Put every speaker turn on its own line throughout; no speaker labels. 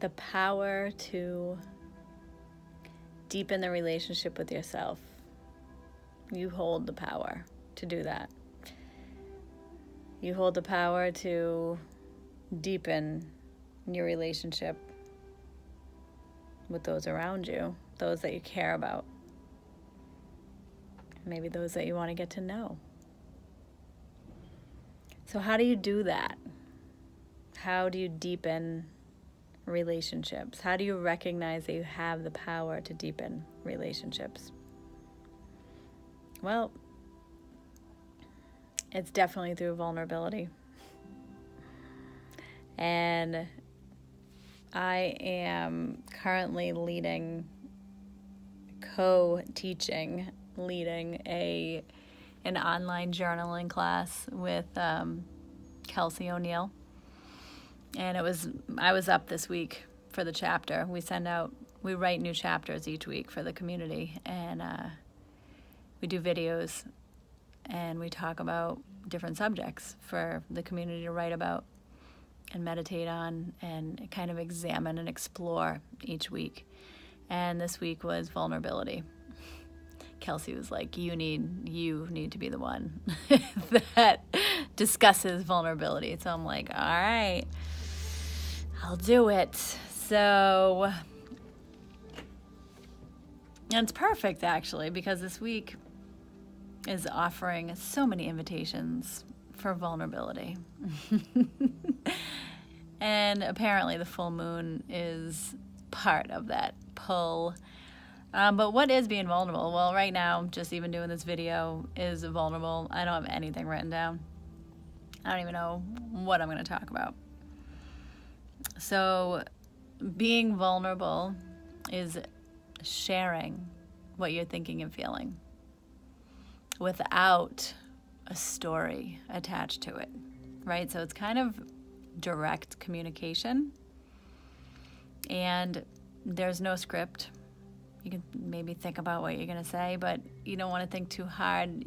the power to deepen the relationship with yourself. You hold the power to do that. You hold the power to deepen your relationship with those around you, those that you care about, maybe those that you want to get to know. So how do you do that? How do you deepen relationships? How do you recognize that you have the power to deepen relationships? Well, it's definitely through vulnerability. And I am currently leading an online journaling class with Kelsey O'Neill. And I was up this week for the chapter. We write new chapters each week for the community, and we do videos, and we talk about different subjects for the community to write about and meditate on and kind of examine and explore each week. And this week was vulnerability. Kelsey was like, you need to be the one that discusses vulnerability. So I'm like, all right, I'll do it. So, and it's perfect actually, because this week is offering so many invitations for vulnerability. And apparently the full moon is part of that pull. But what is being vulnerable? Well, right now, just even doing this video is vulnerable. I don't have anything written down. I don't even know what I'm going to talk about. So being vulnerable is sharing what you're thinking and feeling without a story attached to it, right? So it's kind of direct communication, and there's no script. You can maybe think about what you're going to say, but you don't want to think too hard,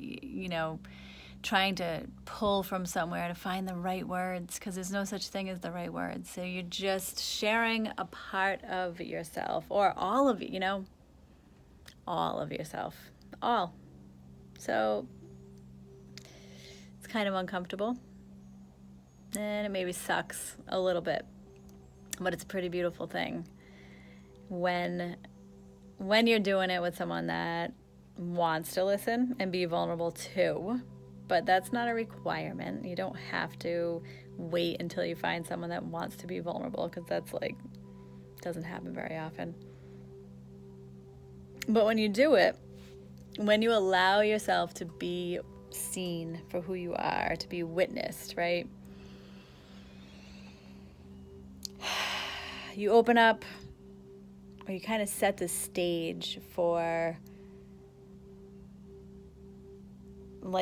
trying to pull from somewhere to find the right words, because there's no such thing as the right words. So you're just sharing a part of yourself, or all of you, all of yourself, all. So it's kind of uncomfortable, and it maybe sucks a little bit, but it's a pretty beautiful thing when you're doing it with someone that wants to listen and be vulnerable too. But that's not a requirement. You don't have to wait until you find someone that wants to be vulnerable, because that's doesn't happen very often. But when you do it, when you allow yourself to be seen for who you are, to be witnessed, right? You open up, or you kind of set the stage for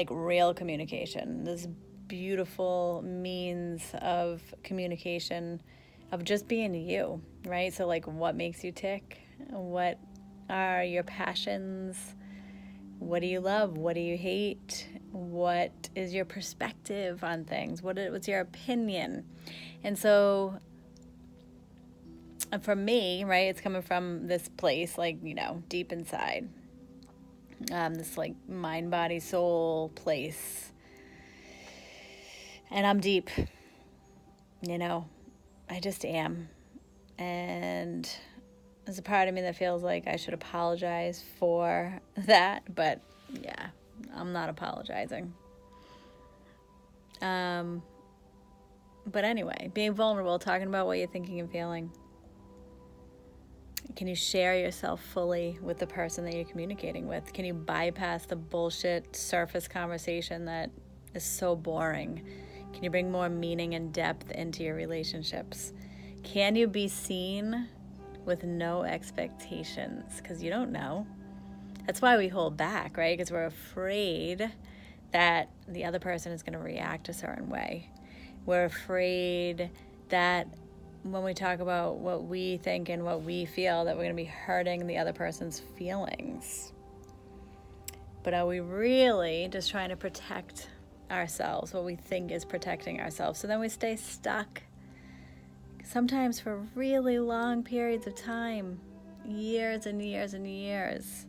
real communication, this beautiful means of communication, of just being you, right? So what makes you tick? What are your passions? What do you love? What do you hate? What is your perspective on things? What's your opinion? And so for me, right, it's coming from this place, deep inside. This mind, body, soul place. And I'm deep, I just am. And there's a part of me that feels like I should apologize for that, but yeah, I'm not apologizing. But anyway, being vulnerable, talking about what you're thinking and feeling. Can you share yourself fully with the person that you're communicating with? Can you bypass the bullshit surface conversation that is so boring? Can you bring more meaning and depth into your relationships? Can you be seen with no expectations? Because you don't know. That's why we hold back, right? Because we're afraid that the other person is going to react a certain way. We're afraid that when we talk about what we think and what we feel, that we're going to be hurting the other person's feelings. But are we really just trying to protect ourselves, what we think is protecting ourselves? So then we stay stuck sometimes for really long periods of time, years and years and years.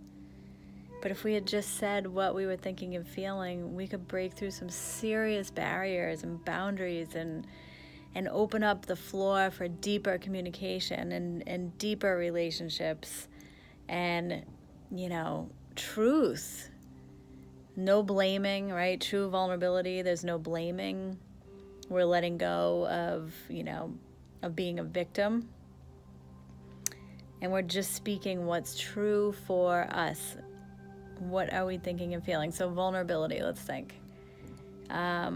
But if we had just said what we were thinking and feeling, we could break through some serious barriers and boundaries and open up the floor for deeper communication and deeper relationships and, truth. No blaming, right? True vulnerability, there's no blaming. We're letting go of being a victim. And we're just speaking what's true for us. What are we thinking and feeling? So vulnerability, let's think. I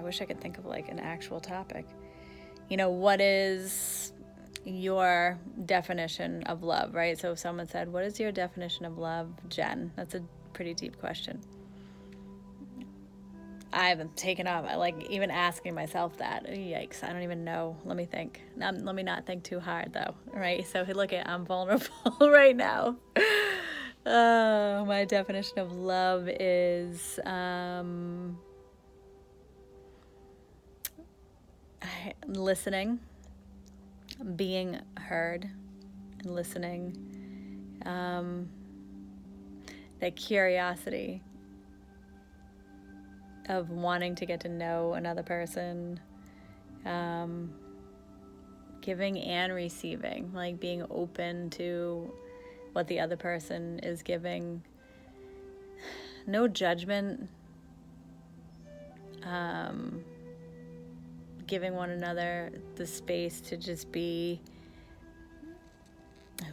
wish I could think of like an actual topic. What is your definition of love, right? So if someone said, what is your definition of love, Jen? That's a pretty deep question. I've taken off. I like even asking myself that. Yikes, I don't even know. Let me think. Let me not think too hard though, right? So look I'm vulnerable right now. My definition of love is listening, being heard and listening, that curiosity of wanting to get to know another person, giving and receiving, like being open to what the other person is giving, no judgment, giving one another the space to just be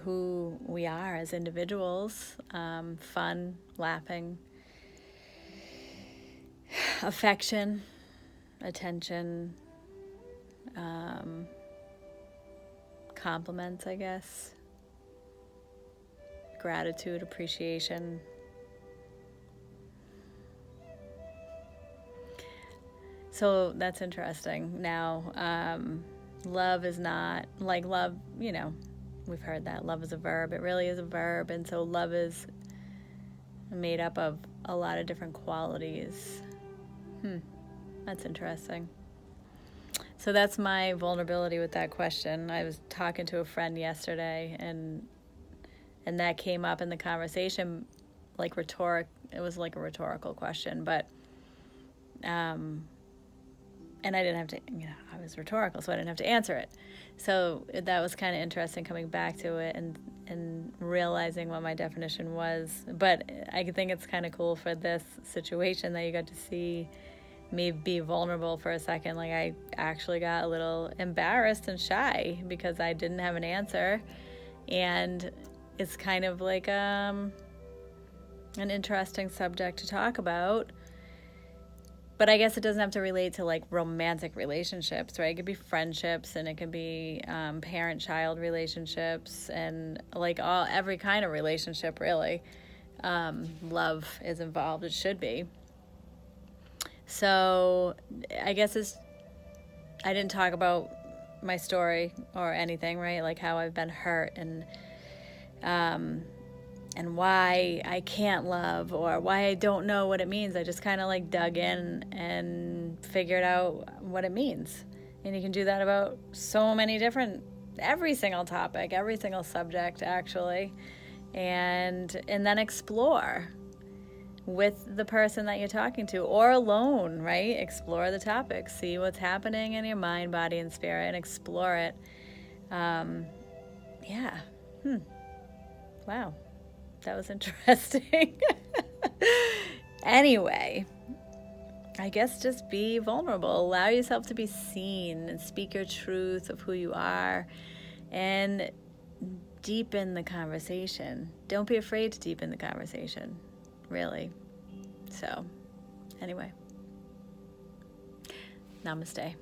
who we are as individuals, fun, laughing, affection, attention, compliments, I guess, gratitude, appreciation. So that's interesting. Now, love is not like love, we've heard that love is a verb. It really is a verb. And so love is made up of a lot of different qualities. That's interesting. So that's my vulnerability with that question. I was talking to a friend yesterday and that came up in the conversation, like it was like a rhetorical question, but, and I didn't have to, I was rhetorical, so I didn't have to answer it. So that was kind of interesting coming back to it and realizing what my definition was. But I think it's kind of cool for this situation that you got to see me be vulnerable for a second. Like I actually got a little embarrassed and shy because I didn't have an answer. And it's kind of like an interesting subject to talk about. But I guess it doesn't have to relate to like romantic relationships, right? It could be friendships, and it could be parent-child relationships, and like every kind of relationship, really. Love is involved. It should be. So I guess I didn't talk about my story or anything, right? Like how I've been hurt and why I can't love or why I don't know what it means. I just kind of like dug in and figured out what it means. And you can do that about so many every single topic, every single subject actually. And then explore with the person that you're talking to or alone, right? Explore the topic, see what's happening in your mind, body, and spirit, and explore it. Wow. That was interesting. Anyway, I guess just be vulnerable. Allow yourself to be seen and speak your truth of who you are and deepen the conversation. Don't be afraid to deepen the conversation, really. So, anyway, namaste.